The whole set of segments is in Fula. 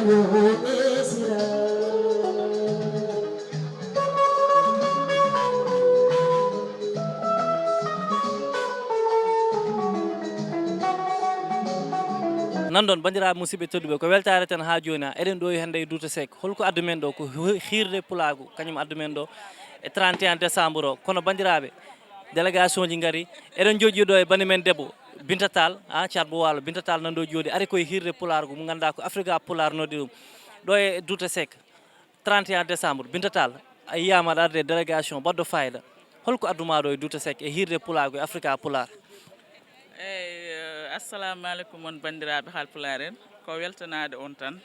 nandon bandiraɓe musidɓe tedduɓe ko weltare tan ha joni eɗen ɗo hande e Douta Seck holko addu men ɗo ko Hiirde Pulaagu kañum addu men ɗo e 31 décembre o kono bandiraɓe délégation ji gaari eɗen joƴƴi ɗo e banimen debbo Binta Tall Thiatbo Walo Binta Tall nan ɗo jooɗi ari koye Hiirde Pulaagu mo ganduɗa ko Africa Pulaar noddi ɗum ɗo e Douta Seck 31 décembre Binta Tall a yiyama aɗa arde délégation baɗɗo fayida holko adduma ɗo e Douta Seck e Hiirde Pulaagu e Africa Pulaar. Assalamu alaikum on bandiraɓe haalpulaar en ko weltanade on tan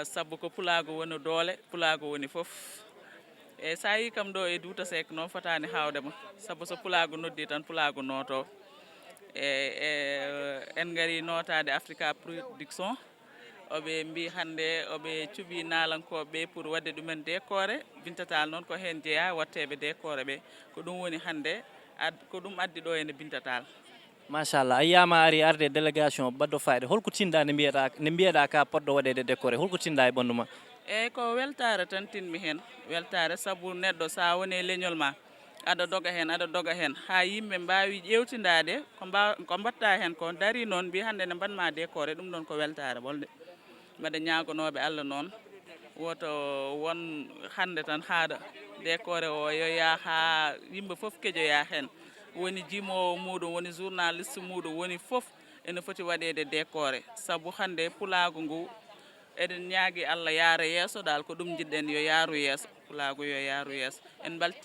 sabu ko Pulaagu woni doole Pulaagu woni fof e sa yi kam ɗo e Douta Seck noon fotani hawdema sabu so Pulaagu noddi tan Pulaagu noto en gari notade Africa production oɓe mbi hande oɓe cuuɓi nalankoɓe pour wadde ɗumen décoré Binta Tall noon ko hen jeeya watteɓe décoré ɓe ko ɗum woni hande ko ɗum addi ɗo ene Binta Tall. Machallah a yiyama ari arde délégation baɗɗo fayde holko tinɗa ne mbiyeɗa ka poɗɗo waɗede décoré holko tinɗa e ɓandu ma? eyyi ko weltare tan tinmi hen weltare saabu neɗɗo sa woni leñol ma aɗa doga hen ha yimɓe mbawi ƴewtidade ko mbatta hen ko dari noon mbi hande ne mbanma décoré ɗum ɗon ko weltare bolde mbaɗa ñagonoɓe Allah noon woto won hande tan haɗa décoré o yoya ha yimɓe foof kejoya hen woni jimowo muɗum woni journaliste muɗum woni foof ene foti waɗede décoré saabu hande Pulaagu ngu eɗen ñaagui Allah yaara yeeso dal ko ɗum jiɗɗen yo yaaru yeeso Pulaagu yo yaaru yeeso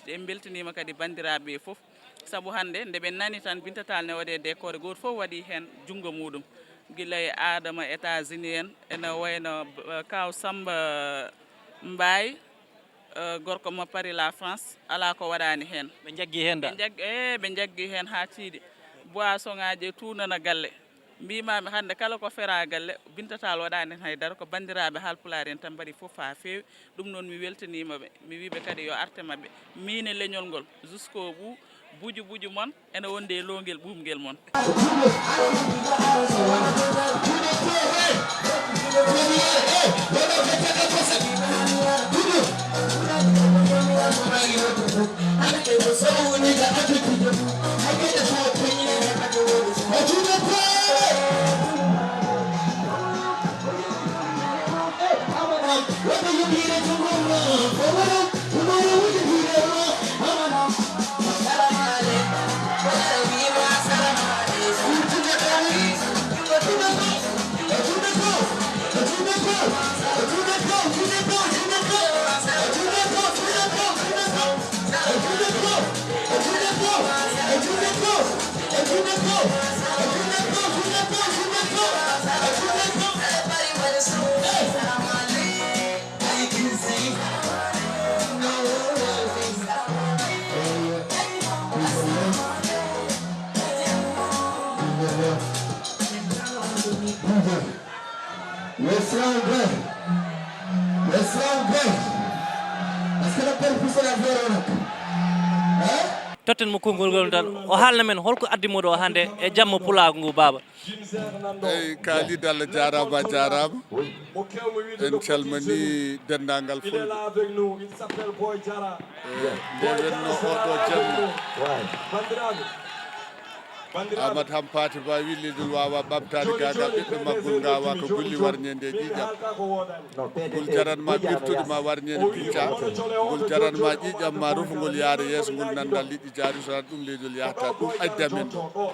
en beltanima kadi bandiraɓe foof saabu hande nde ɓe nani tan Binta Tall ne waɗe décoré goto foof waɗi hen junggo muɗum guila e Adama États-Unis en ene wayno kaw Samba Mbaye gorko mo Paris la France ala ko waɗani hen ɓe jaggui hen da ɓe jaggui hen ha tiiɗi boisson ngaji tunana galle mbimami hande kala ko fera galle Binta Tall waɗani hen haydara ko bandiraɓe haalpulaar en tan mbaɗi foof ha fewi ɗum noon mi weltanimaɓe mi wiɓe kadi yo arte mabɓe mine leñol ngol jusqu'au bout buju moon ene wonde e lowguel ɓumguel moon. totten mo konngol ngol tan o haalna men holko addimo ɗo hande e jamma Pulaagu ngu baba. eyyi kaalide Allah jarama en calmini dendagal fulɓe nde wenno oɗo jamma Amadou Hampati Ba wi leydi wawa ɓamtade gaga ɓiɓɓe maggol gawa ko golli warñede ƴiƴam ngol jaranma ɓirtude ma warñede picca ngol jaranma ƴiƴam ma rufugol yaara yeeso ngol nanda liɗɗi jaari so ɗum leydol yahata ɗum addi amen ɗo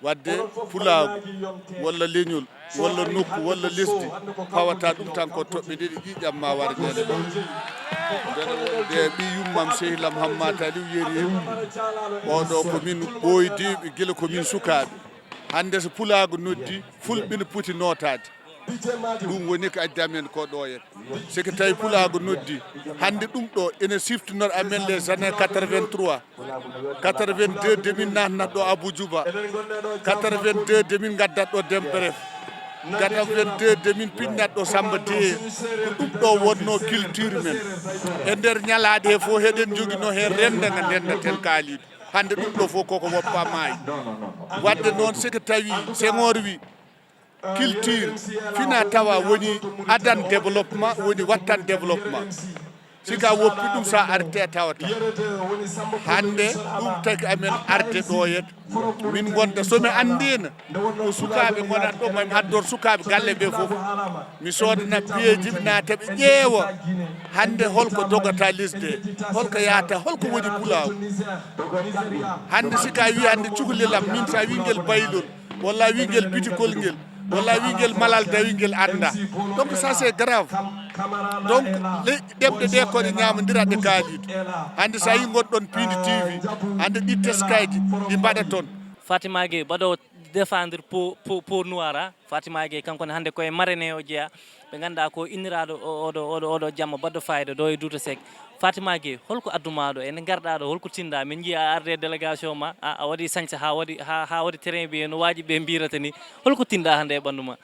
wadde Pulaagu walla leñol walla nokku walla lesdi fawata ɗum tan ko toɓɓe ɗiɗi ƴiƴam ma warñede ɗo de ɓi yummam sehilam Hammata Aliou yeeri oɗo komin ɓoydiɓe guila komin sukaɓe hande so Pulaagu noddi fulɓe ne poti notade ɗum woni ko addi amen ko ɗo en siki tawi Pulaagu noddi hande ɗum ɗo ene siftinor amen les années 83 82 demin natnat ɗo Abou Djouba 82 demin gaddat ɗo Dembref 82 demin pinnat ɗo Samba Deye ko ɗum ɗo wonno culture men e nder ñalaɗe he fof heɗen joguino hen renda nga ndendaten kaaliɗo hande ɗum ɗo fof koko woppa maayi wadde noon siki tawi Senghor wi culture fina tawa woni adan développement woni wattan développement sika woppi ɗum sa arte tawata hande ɗum tagi amen arde ɗo yet min gonda somi andina ko sukaɓe gonat ɗo mami addor sukaɓe galle ɓe foof mi sodana piyeji ɓe naata ɓe ƴeewa hande holko dogata lesde holko yahata holko woni Pulaagu hande sika wi hande cuhlilam min sa wi guel baylol walla wi guel bitikol ngel walla wi guel malal dawi guel anda donc ça c'est grave donc ɗemɗe ɗe koɗe ñamodira ɗe kaalido hande sa yi gonɗon Piindi TV hande ɗi teskaji ɗi mbaɗa toon Fatima Gueye baɗo défendre pour noir Fatima Gueye kankone hande koye marraine o jeeya ɓe ganduɗa ko inniraɗo oɗo jamma baɗɗo fayida ɗo e Douta Seck Fatima Gueye holko addumaɗo ene garɗa ɗo holko tinda min jiiya arde délégation ma a waɗi sañse ha waɗi terrain biye no waji ɓe mbirata ni holko tinda hande e ɓandu ma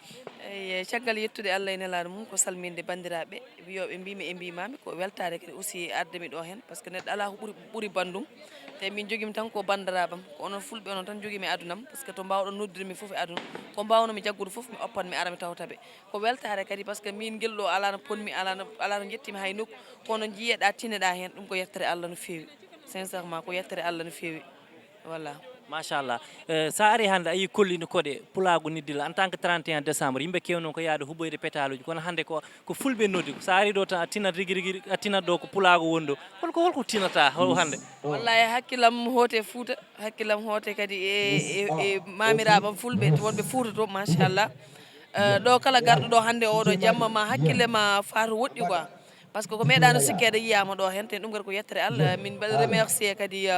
eyyi caggal yettude Allah e nelaɗo mum ko salminde bandiraɓe wiyoɓe mbimi e mbimami ko weltare kadi aussi ardemi ɗo hen par ce que neɗɗo ala ko ɓuuri bandum te min joguimi tan ko bandirabam ko onon fulɓe onon tan joguimi adunam par ce que to mbawɗon noddirmi foof e aduna ko mbawnomi jaggude foof mi oppat mi ara mi tawtaɓe ko weltare kadi par ce que min guel ɗo ala no ponmi ala no jettimi hay nokku kono jiiyeɗa tinneɗa hen ɗum ko yettere Allah no fewi sincèrement ko yettere Allah no fewi voilà machallah sa ari hande ayi kollino koɗe Pulaagu niddila en tant que 31 décembre yimɓe kewno ko yaade huɓoyde pétaluji kono hande ko fulɓe noddi sa ari ɗo tan a tinat rigui rigui a tinat ɗo ko Pulaagu woni ɗo holko tinata hande wallahi hakkillam hoote Fouta hakkillam hoote kadi e mamiraɓam fulɓe wonɓe Fouta to machallah ɗo kala garɗo ɗo hande oɗo jamma ma hakkille ma faatu woɗɗi quoi par ce que ko meeɗano sikkede yiyama ɗo hen te ɗum kadi ko yettere Allah min mbaɗa remercier kadi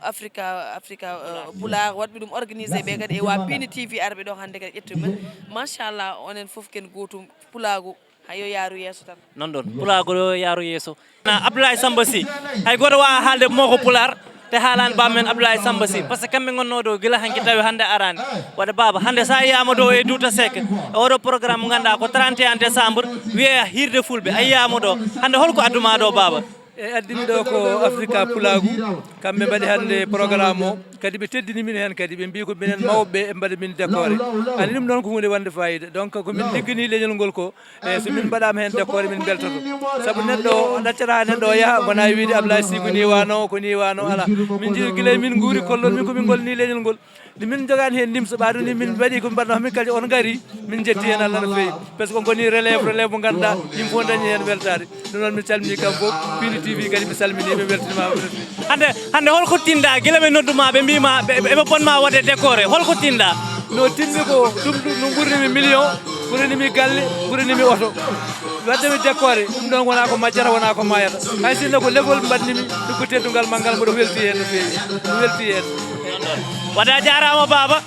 Africa Pulaar waɗɓe ɗum organisé ɓe kadi e wa Piindi TV arɓe ɗo hande kadi ƴettumen machallah onen foof ken gotum Pulaagu hayo yaaru yesso tan non ɗon Pulaagu yo yaaru yesso Abdoulaye Samba Sy hay goto wawa haalde moko Pulaar te haalani bammen Abdoulaye Samba Sy par ce que kamɓe gonno ɗo guila hanki tawi hande arani waɗa baba hande sa yiyama ɗo e Douta Seck oɗo programme mo ganduɗa ko 31 décembre wiye Hiirde fulɓe a yiyama ɗo hande holko adduma ɗo baba e addimi ɗo ko Africa Pulaagu kamɓe mbaɗi hande programme o kadi ɓe teddini min hen kadi ɓe mbi ko minen mawɓe e mbaɗa min décoré ani ɗum ɗon ko hunde wonde fayida donc komin liggini leñol ngol ko e so min mbaɗama hen décoré min beltoto saabu neɗɗo ɗaccata neɗɗo o yaaha gona wiide Ablaye Sy ko ni wano ala min jii guilay min guuri kollon min komin golni leñol ngol nde min jogani hen nimso ɓaɗum ni min mbaɗi ko mbaɗno min kadi on gaari min jetti hen Allah no fewi par ce que on goni relève mo ganduɗa yimɓe fof dañi hen weltare ɗum noon min calmini kam foof Piindi TV kadi mi salminiɓe weltanimama hande holko tinda guila ɓe nodduma ɓe mbima ɓe ponma waɗe décoré holko tinda no tinmi ko ɗum no ɓurinimi million ɓurinimi galle ɓurinimi oto waddemi décoré ɗum ɗon wona ko majjata wona ko mayata hay sinno ko level mbaɗnimi ɗum ko teddugal manggal mboɗo welti hen no fewi mi welti hen waɗa jarama baba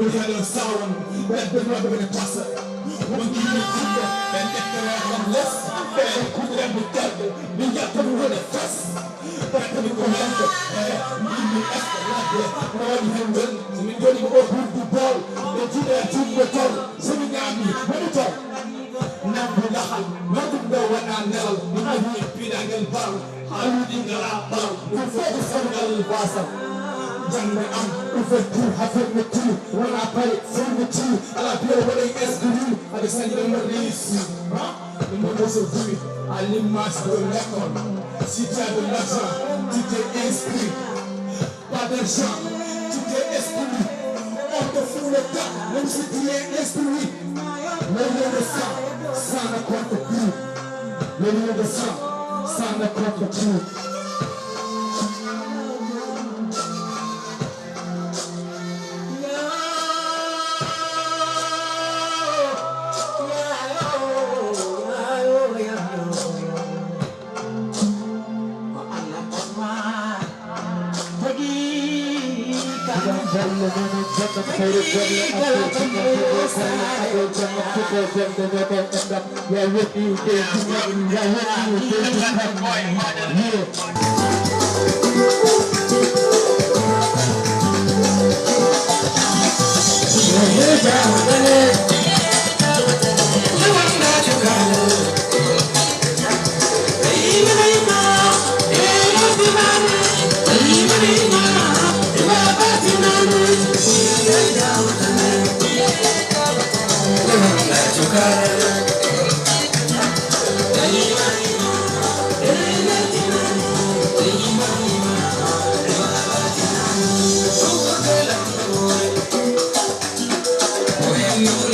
When we had a sound, that the rubber in the pasta. One key in the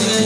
We're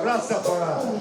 Rastafari.